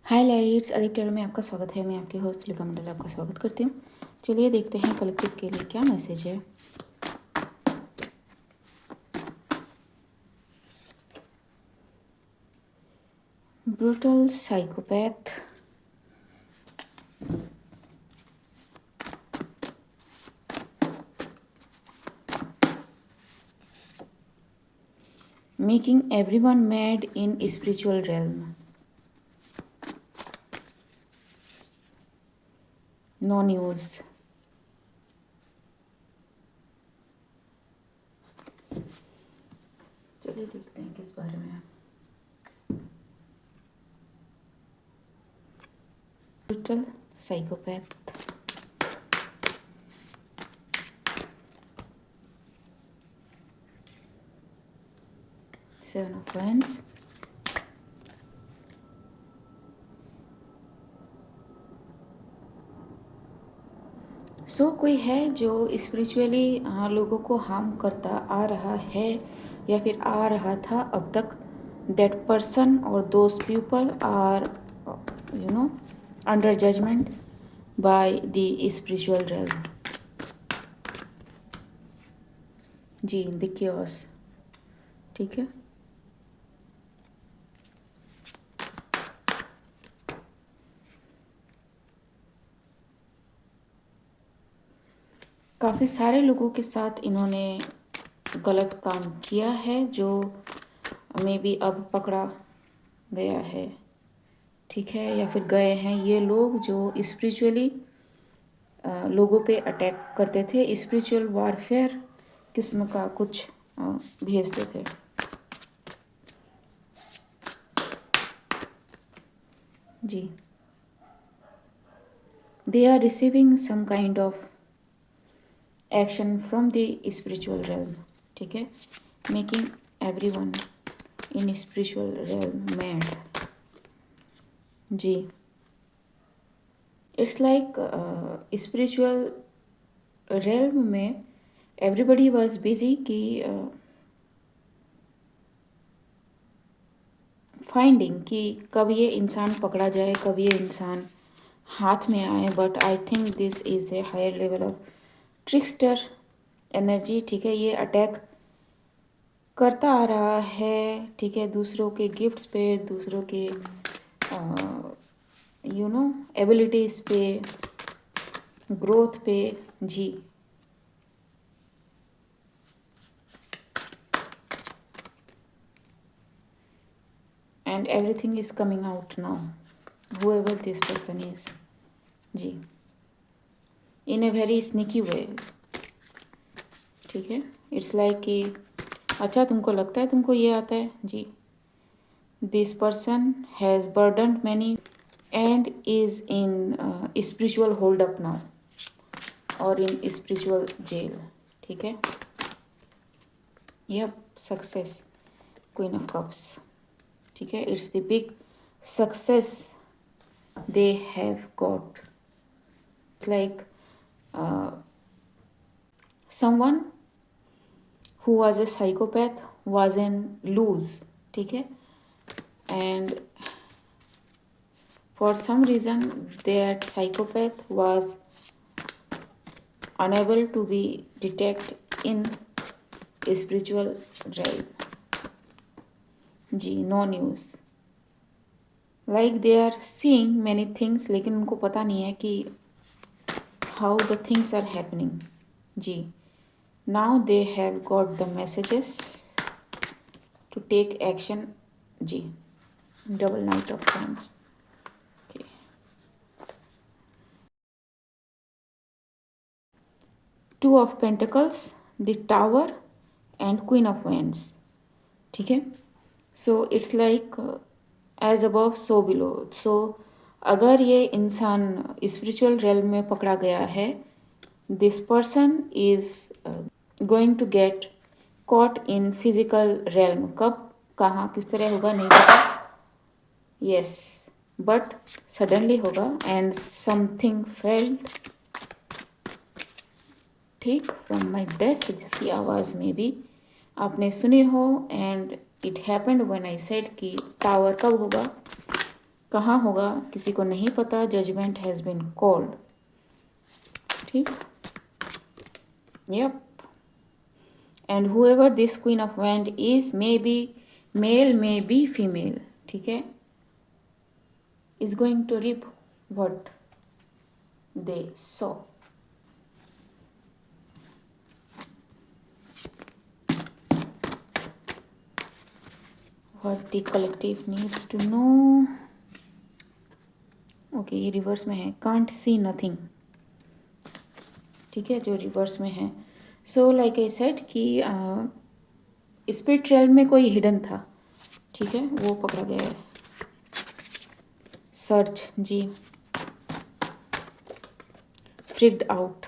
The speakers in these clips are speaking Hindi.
हाय लाइट्स, अदीप टेरो में आपका स्वागत है। मैं आपकी होस्ट लिका मंडल आपका स्वागत करती हूँ। चलिए देखते हैं कलेक्टिव के लिए क्या मैसेज है। Brutal psychopath, making everyone mad in spiritual realm, no news. चलिए देखते हैं किस बारे में है। Brutal psychopath, seven of wands, कोई है जो स्पिरिचुअली लोगों को हार्म करता आ रहा है या फिर आ रहा था अब तक। दैट पर्सन और those people are under judgment by the spiritual realm. जी, द क्योस, ठीक है। काफ़ी सारे लोगों के साथ इन्होंने गलत काम किया है जो मे बी अब पकड़ा गया है, ठीक है, या फिर गए हैं। ये लोग जो स्पिरिचुअली लोगों पे अटैक करते थे, स्पिरिचुअल वॉरफेयर किस्म का कुछ भेजते थे। जी, they are receiving some kind of action from the spiritual realm, ठीक है। Making everyone in spiritual realm mad. जी, इट्स लाइक स्पिरिचुअल रेल्म में एवरीबडी वॉज बिजी कि फाइंडिंग कि कब ये इंसान पकड़ा जाए, कब ये इंसान हाथ में आए। But I think this is a higher level of trickster energy, ठीक है। ये अटैक करता आ रहा है, ठीक है, दूसरों के गिफ्ट्स पे, दूसरों के एबिलिटीज़ पे, ग्रोथ पे। जी, and everything is coming out now, whoever this person is। जी, in a very sneaky way, ठीक है। इट्स लाइक कि अच्छा तुमको लगता है तुमको ये आता है। जी, this person has burdened many and is in spiritual hold up now और इन स्पिरिचुअल जेल, ठीक है। यह सक्सेस, क्वीन ऑफ कप्स, ठीक है। It's the big success they have got. It's like someone who was a psychopath was in lose, ठीक है, and for some reason that psychopath was unable to be detected in spiritual realm। Ji, no news, like they are seeing many things लेकिन उनको पता नहीं है कि how the things are happening। जी, now they have got the messages to take action। जी, double knight of pents, okay। Two of pentacles, the tower and queen of wands, ठीक है। So it's like as above so below. So अगर ये इंसान स्पिरिचुअल रेल्म में पकड़ा गया है, this person is going to get caught in physical realm. कब, कहाँ, किस तरह होगा नहीं पता, यस, बट सडनली होगा। एंड समथिंग फेल्ट, ठीक, फ्रॉम माई डेस्क, जिसकी आवाज़ में भी आपने सुनी हो। And it happened when I said कि टावर कब होगा, कहाँ होगा किसी को नहीं पता. Judgement has been called. ठीक. Yup. And whoever this queen of wand is may be male may be female. ठीक है. Is going to reap what they sow. What the collective needs to know. Okay ये रिवर्स में है. Can't C nothing. ठीक है जो रिवर्स में है. सो लाइक आई सेड कि स्पिरिट रेल्म में कोई हिडन था. ठीक है वो पकड़ा गया है. सर्च जी. Freaked out.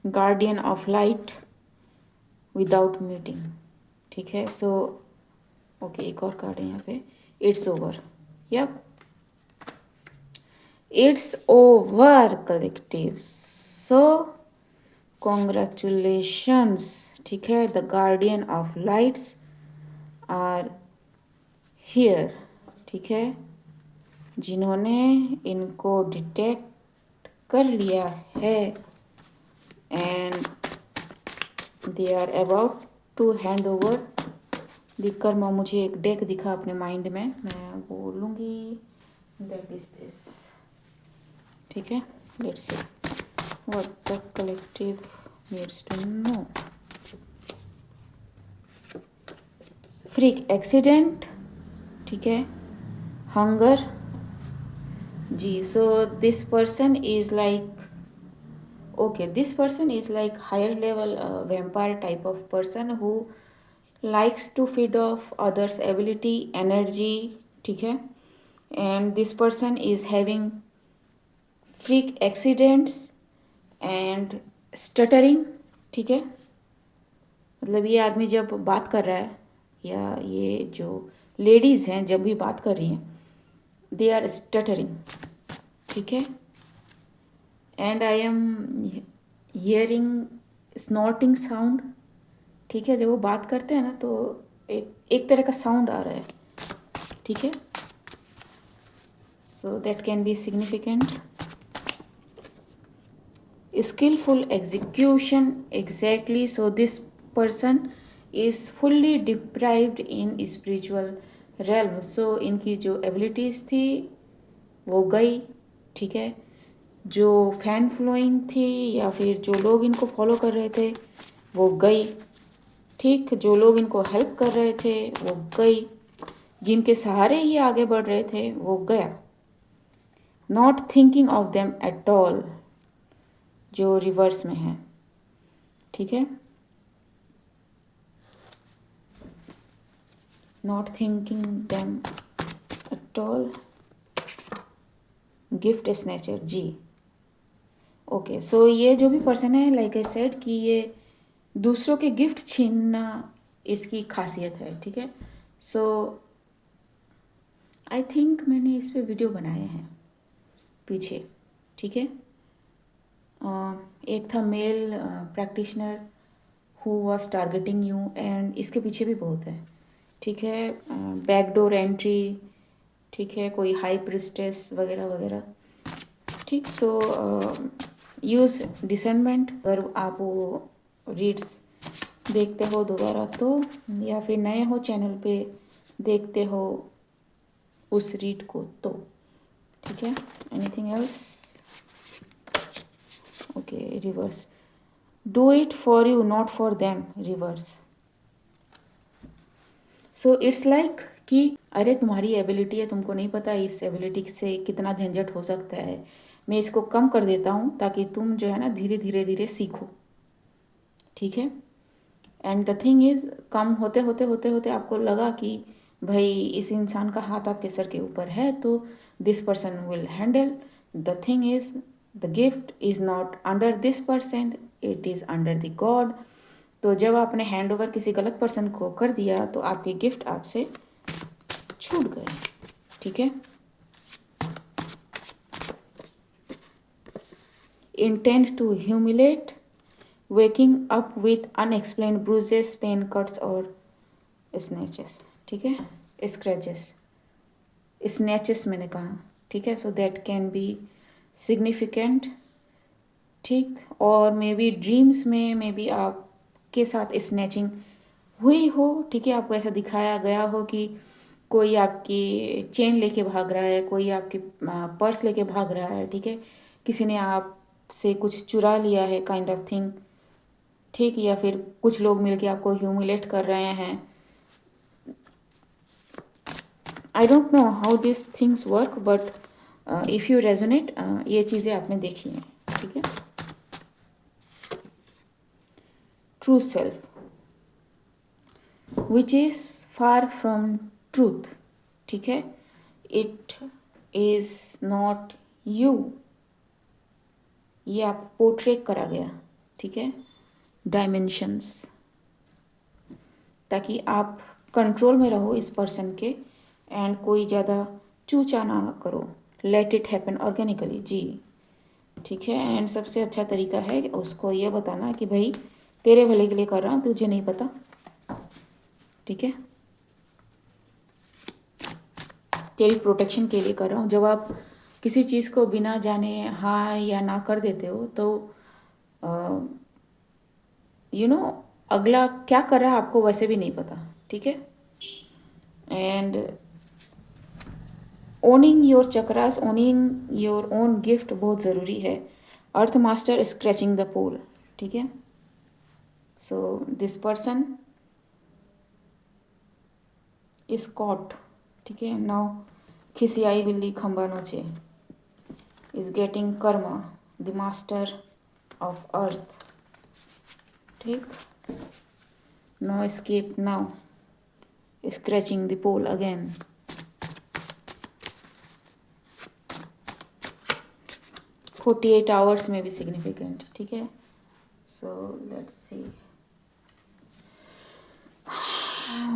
Guardian of light without meeting. ठीक है. सो ओके एक और कार्ड है यहाँ पे. It's over. Yup. It's over collective. So congratulations. ठीक है. The guardian of lights are here. ठीक है. जिन्होंने इनको डिटेक्ट कर लिया है and they are about to hand over the karma. मुझे एक डेक दिखा अपने माइंड में, मैं बोलूँगी दैट इज दिस. ठीक है. Let's see what the collective needs to know. Freak accident. ठीक है. हंगर जी. So this person is like okay, this person is like higher level vampire type of person who likes to feed off others ability energy. ठीक है. and this person is having freak accidents and stuttering. ठीक है. मतलब ये आदमी जब बात कर रहा है या ये जो लेडीज़ हैं जब भी बात कर रही हैं दे आर स्टटरिंग. ठीक है. And I am hearing snotting sound. ठीक है. जब वो बात करते हैं ना तो एक तरह का साउंड आ रहा है. ठीक है. So that can be significant. Skilful execution. Exactly. So this person is fully deprived in spiritual realm. So इनकी जो एबिलिटीज़ थी वो गई. ठीक है. जो फैन फ्लोइंग थी या फिर जो लोग इनको फॉलो कर रहे थे वो गई. ठीक. जो लोग इनको हेल्प कर रहे थे वो गई. जिनके सहारे ये आगे बढ़ रहे थे वो गया. Not thinking of them at all जो रिवर्स में है. ठीक है. Not thinking them at all. Gift snatcher ji. Okay. So ये जो भी पर्सन है लाइक आई सेड कि ये दूसरों के गिफ्ट छीनना इसकी खासियत है. ठीक है. सो आई थिंक मैंने इस पे वीडियो बनाए हैं पीछे. ठीक है. एक था male practitioner who was targeting you and इसके पीछे भी बहुत है. ठीक है. Backdoor entry. ठीक है. कोई हाई प्रिस्टेस वगैरह वगैरह. ठीक. So use discernment. अगर आप वो रीड्स देखते हो दोबारा तो या फिर नए हो चैनल पे देखते हो उस रीड को तो. ठीक है. Anything else. Okay. Reverse. Do it for you not for them. Reverse. So it's like कि अरे तुम्हारी एबिलिटी है तुमको नहीं पता इस एबिलिटी से कितना झंझट हो सकता है. मैं इसको कम कर देता हूँ ताकि तुम जो है ना धीरे धीरे धीरे सीखो. ठीक है. And the thing is come होते होते होते होते आपको लगा कि भाई इस इंसान का हाथ आपके सर के ऊपर है तो this person will handle. The thing is the gift is not under this person, it is under the God. तो जब आपने हैंड ओवर किसी गलत पर्सन को कर दिया तो आपके गिफ्ट आपसे छूट गए. ठीक है. Intent to humiliate. Waking up with unexplained bruises pain cuts और स्नैचेस. ठीक है. स्क्रैचेस. स्नैचेस मैंने कहा, ठीक है। So that can be significant, ठीक। और मे बी ड्रीम्स में मे बी आपके साथ स्नैचिंग हुई हो, ठीक है। आपको ऐसा दिखाया गया हो कि कोई आपकी चेन लेके भाग रहा है, कोई आपकी पर्स लेके भाग रहा है, ठीक है। किसी ने आपसे कुछ चुरा लिया है, काइंड ऑफ थिंग, ठीक। या फिर कुछ लोग मिलके आपको ह्यूमिलेट कर रहे हैं। I don't know how this things work, but if you resonate, ये चीज़ें आपने देखी हैं, ठीक है। True self which is far from truth, ठीक है। इट इज़ नॉट यू, ये आप पोर्ट्रेट करा गया, ठीक है। डायमेंशंस, ताकि आप कंट्रोल में रहो इस पर्सन के, एंड कोई ज़्यादा चूचा ना करो, लेट इट हैपन ऑर्गेनिकली, जी, ठीक है। एंड सबसे अच्छा तरीका है उसको ये बताना कि भाई तेरे भले के लिए कर रहा हूँ, तुझे नहीं पता, ठीक है, तेरी प्रोटेक्शन के लिए कर रहा हूँ। जब आप किसी चीज़ को बिना जाने हाँ या ना कर देते हो, तो यू नो अगला क्या कर रहा है आपको वैसे भी नहीं पता, ठीक है। And owning your chakras, owning your own gift बहुत ज़रूरी है। Earth master scratching the pole, ठीक है। So this person is caught, ठीक है। नाउ खिसियाई बिल्ली खंबा नोचे is getting karma, the master of earth, ठीक। No escape now, scratching the pole again. 48 hours may be significant, ठीक है। So let's see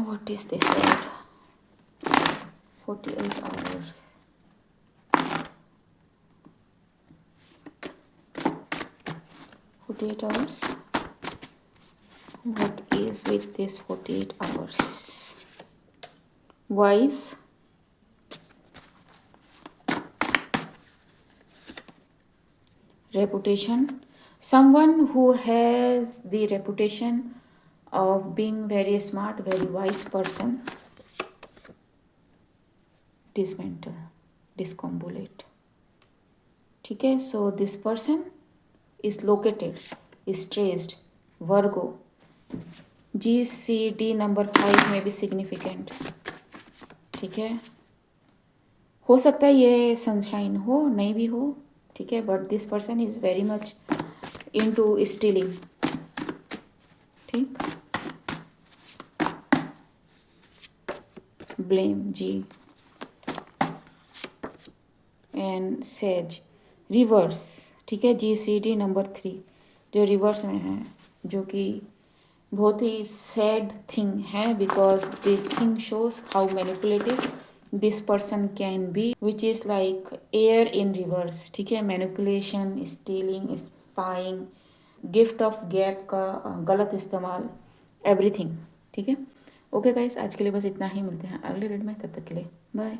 what is this word, 48 hours, 48 hours, what is with this 48 hours? Wise, reputation, someone who has the reputation of being very smart, very wise person, dismantle, discombobulate, ठीक है। So this person is located, is traced, Virgo, GCD number 5 में भी सिग्निफिकेंट, ठीक है। हो सकता है ये सनशाइन हो, नहीं भी हो, ठीक है। But this person is very much into stealing, ठीक। ब्लेम, जी। एंड सेज रिवर्स, ठीक है। GCD नंबर 3 जो रिवर्स में है, जो कि बहुत ही सैड थिंग है, because this thing shows how manipulative this person can be, which is like air in reverse, ठीक है। Manipulation, stealing, spying, gift of gap का गलत इस्तेमाल, एवरीथिंग, ठीक है। ओके गाइस, आज के लिए बस इतना ही, मिलते हैं अगले रीड में, तब तक के लिए बाय।